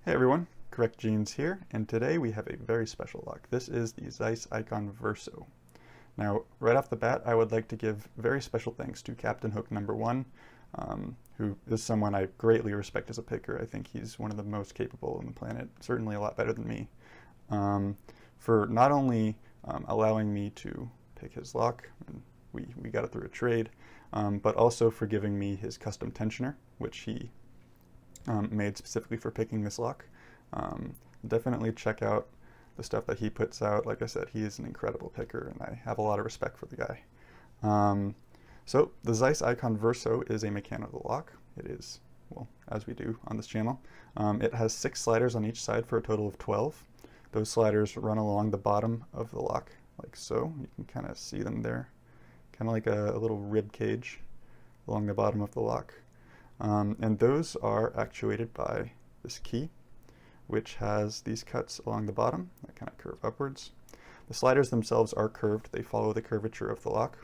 Hey everyone, Correct Genes here, and today we have a very special lock. This is the Zeiss Ikon Verso. Now, right off the bat, I would like to give very special thanks to Captain Hook #1, who is someone I greatly respect as a picker. I think he's one of the most capable on the planet, certainly a lot better than me, for not only allowing me to pick his lock, and we got it through a trade, but also for giving me his custom tensioner, which he made specifically for picking this lock. Definitely check out the stuff that he puts out. Like I said, he is an incredible picker, and I have a lot of respect for the guy. So the Zeiss Ikon Verso is a mechanical lock. It is, well, as we do on this channel. It has 6 sliders on each side for a total of 12. Those sliders run along the bottom of the lock, like so. You can kind of see them there, kind of like a little rib cage along the bottom of the lock. And those are actuated by this key, which has these cuts along the bottom that kind of curve upwards. The sliders themselves are curved. They follow the curvature of the lock.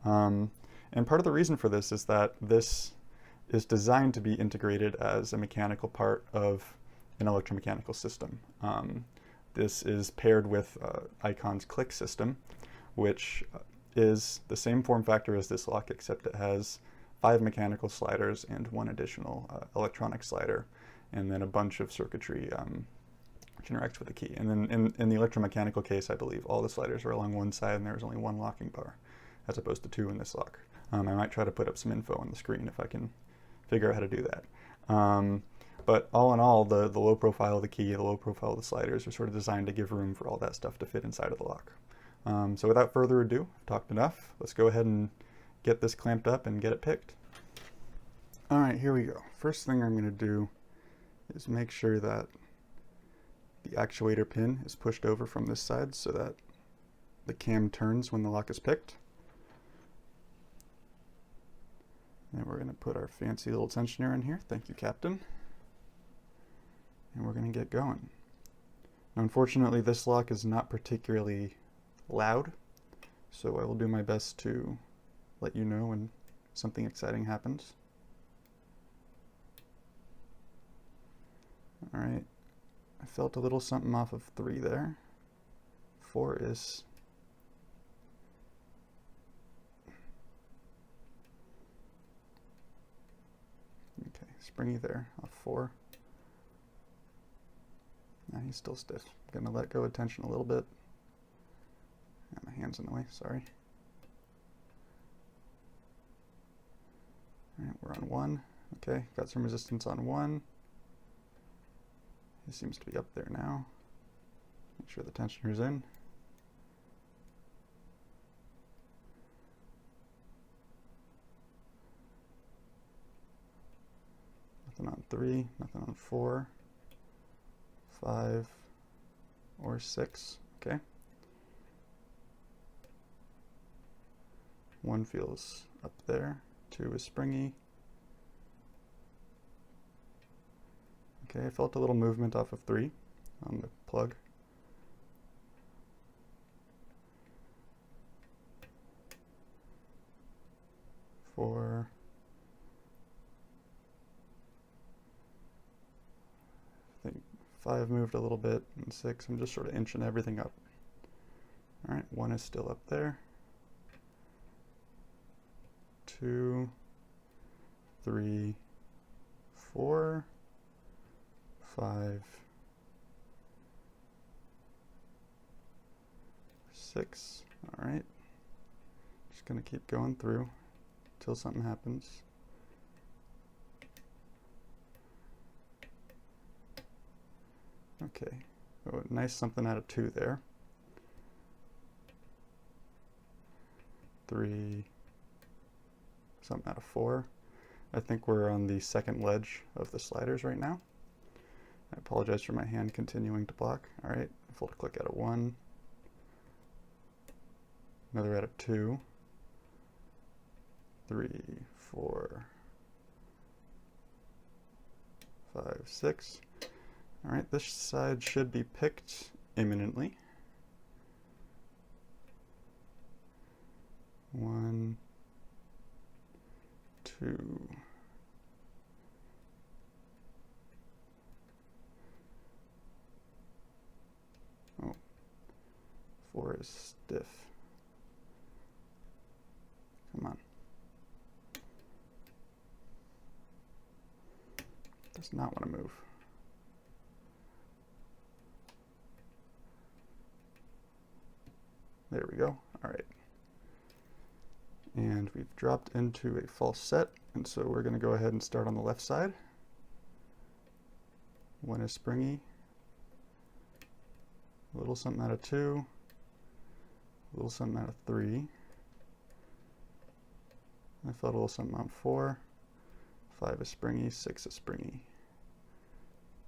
And part of the reason for this is that this is designed to be integrated as a mechanical part of an electromechanical system. This is paired with Ikon's click system, which is the same form factor as this lock, except it has 5 mechanical sliders and 1 additional electronic slider, and then a bunch of circuitry which interacts with the key. And then in the electromechanical case, I believe all the sliders are along one side and there's only 1 locking bar, as opposed to 2 in this lock. I might try to put up some info on the screen if I can figure out how to do that. But all in all, the low profile of the key, the low profile of the sliders are sort of designed to give room for all that stuff to fit inside of the lock. So without further ado, I've talked enough. Let's go ahead and get this clamped up and get it picked. All right, here we go. First thing I'm going to do is make sure that the actuator pin is pushed over from this side so that the cam turns when the lock is picked. And we're going to put our fancy little tensioner in here. Thank you, Captain. And we're going to get going. Now, unfortunately, this lock is not particularly loud, so I will do my best to let you know when something exciting happens. All right, I felt a little something off of 3 there. 4 is okay, springy there off 4. Now he's still stiff. I'm gonna let go of tension a little bit. My hand's in the way, sorry. All right, we're on 1. Okay, got some resistance on 1. He seems to be up there now. Make sure the tensioner's in. Nothing on 3, nothing on 4, 5, or 6. Okay. 1 feels up there. 2 is springy. Okay, I felt a little movement off of 3 on the plug. Four. I think 5 moved a little bit, and 6. I'm just sort of inching everything up. All right, 1 is still up there. 2, 3, 4, 5, 6. All right. Just going to keep going through until something happens. Okay. Oh, nice something out of 2 there. 3, something out of 4. I think we're on the second ledge of the sliders right now. I apologize for my hand continuing to block. All right, full to click out of 1. Another out of 2. 3, 4, 5, 6. All right, this side should be picked imminently. 1, 2, 4 is stiff. Come on. Does not want to move. There we go. All right. And we've dropped into a false set, and so we're going to go ahead and start on the left side. 1 is springy. A little something out of 2. A little something out of 3. I felt a little something out of 4. 5 is springy. 6 is springy.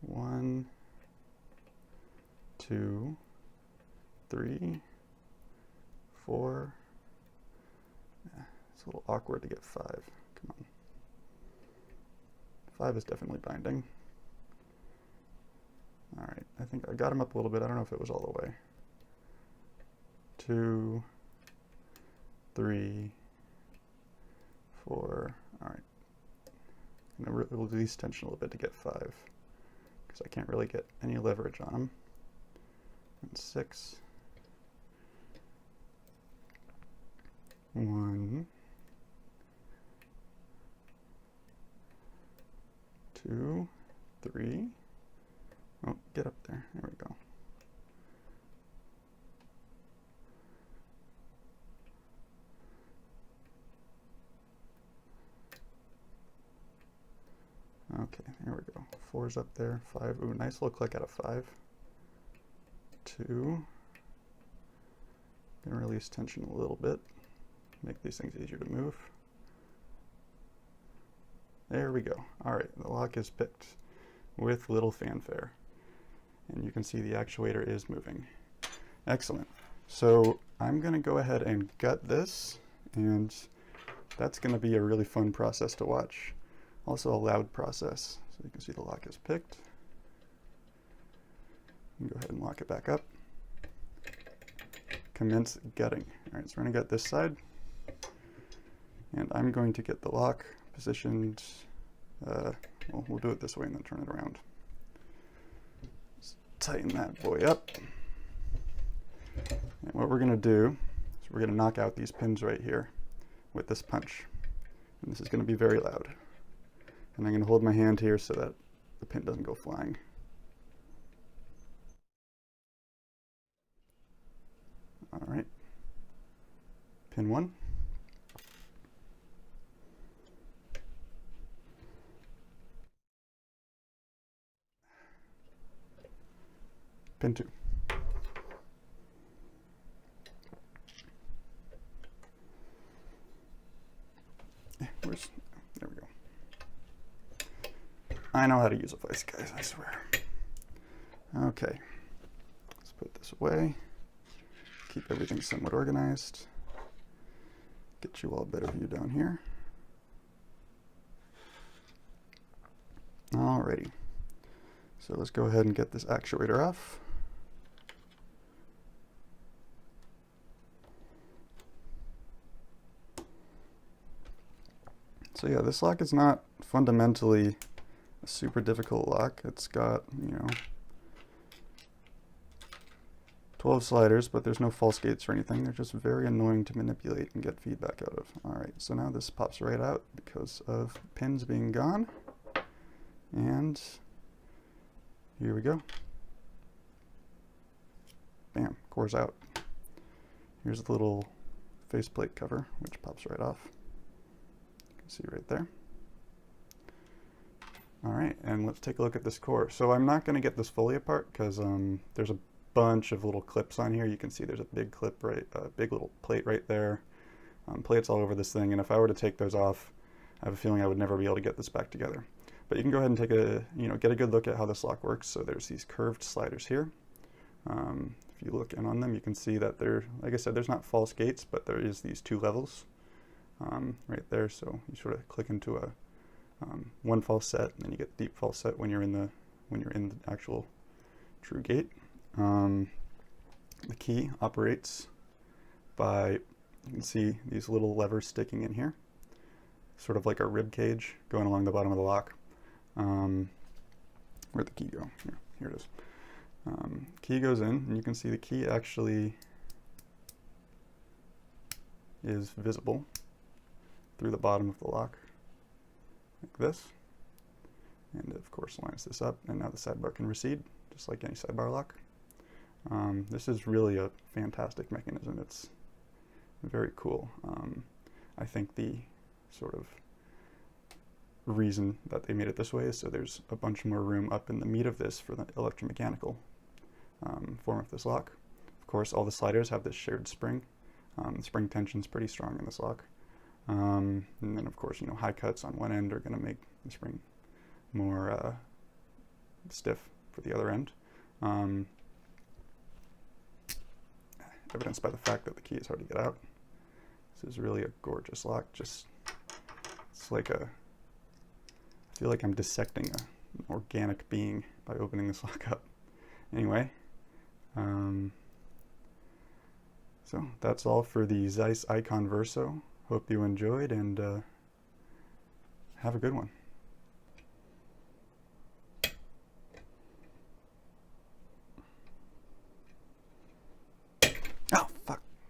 1, 2, 3, 4. Yeah, it's a little awkward to get 5. Come on. 5 is definitely binding. All right, I think I got him up a little bit. I don't know if it was all the way. 2, 3, 4. All right. I'm going to release tension a little bit to get 5 because I can't really get any leverage on him. And 6. 1, 2, 3. Oh, get up there. There we go. Okay, there we go. 4's up there. 5. Ooh, nice little click out of 5. 2. Gonna release tension a little bit. Make these things easier to move. There we go. All right, the lock is picked with little fanfare. And you can see the actuator is moving. Excellent. So I'm going to go ahead and gut this, and that's going to be a really fun process to watch. Also a loud process. So you can see the lock is picked. Go ahead and lock it back up. Commence gutting. All right, so we're going to gut this side. And I'm going to get the lock positioned. Well, we'll do it this way and then turn it around. Tighten that boy up. And what we're going to do is we're going to knock out these pins right here with this punch. And this is going to be very loud. And I'm going to hold my hand here so that the pin doesn't go flying. All right. Pin 1. Pin 2. There we go. I know how to use a vice, guys, I swear. Okay, let's put this away. Keep everything somewhat organized. Get you all a better view down here. Alrighty, so let's go ahead and get this actuator off. So yeah, this lock is not fundamentally a super difficult lock. It's got, 12 sliders, but there's no false gates or anything. They're just very annoying to manipulate and get feedback out of. All right, so now this pops right out because of pins being gone. And here we go. Bam, core's out. Here's the little faceplate cover, which pops right off. See right there. All right, and let's take a look at this core. So I'm not going to get this fully apart because there's a bunch of little clips on here. You can see there's a big clip big little plate right there. Plates all over this thing, and if I were to take those off, I have a feeling I would never be able to get this back together. But you can go ahead and take get a good look at how this lock works. So there's these curved sliders here. If you look in on them, you can see that like I said, there's not false gates, but there is these 2 levels. Right there, so you sort of click into a one false set, and then you get deep false set when you're in the actual true gate. The key operates by, you can see these little levers sticking in here, sort of like a rib cage going along the bottom of the lock. Where'd the key go? Here it is. Key goes in, and you can see the key actually is visible through the bottom of the lock, like this. And of course lines this up, and now the sidebar can recede, just like any sidebar lock. This is really a fantastic mechanism. It's very cool. I think the sort of reason that they made it this way is so there's a bunch more room up in the meat of this for the electromechanical form of this lock. Of course, all the sliders have this shared spring. The spring tension is pretty strong in this lock. And then, of course, high cuts on one end are going to make the spring more stiff for the other end. Evidenced by the fact that the key is hard to get out. This is really a gorgeous lock. It's like I feel like I'm dissecting an organic being by opening this lock up. Anyway, so that's all for the Zeiss Ikon Verso. Hope you enjoyed, and have a good one.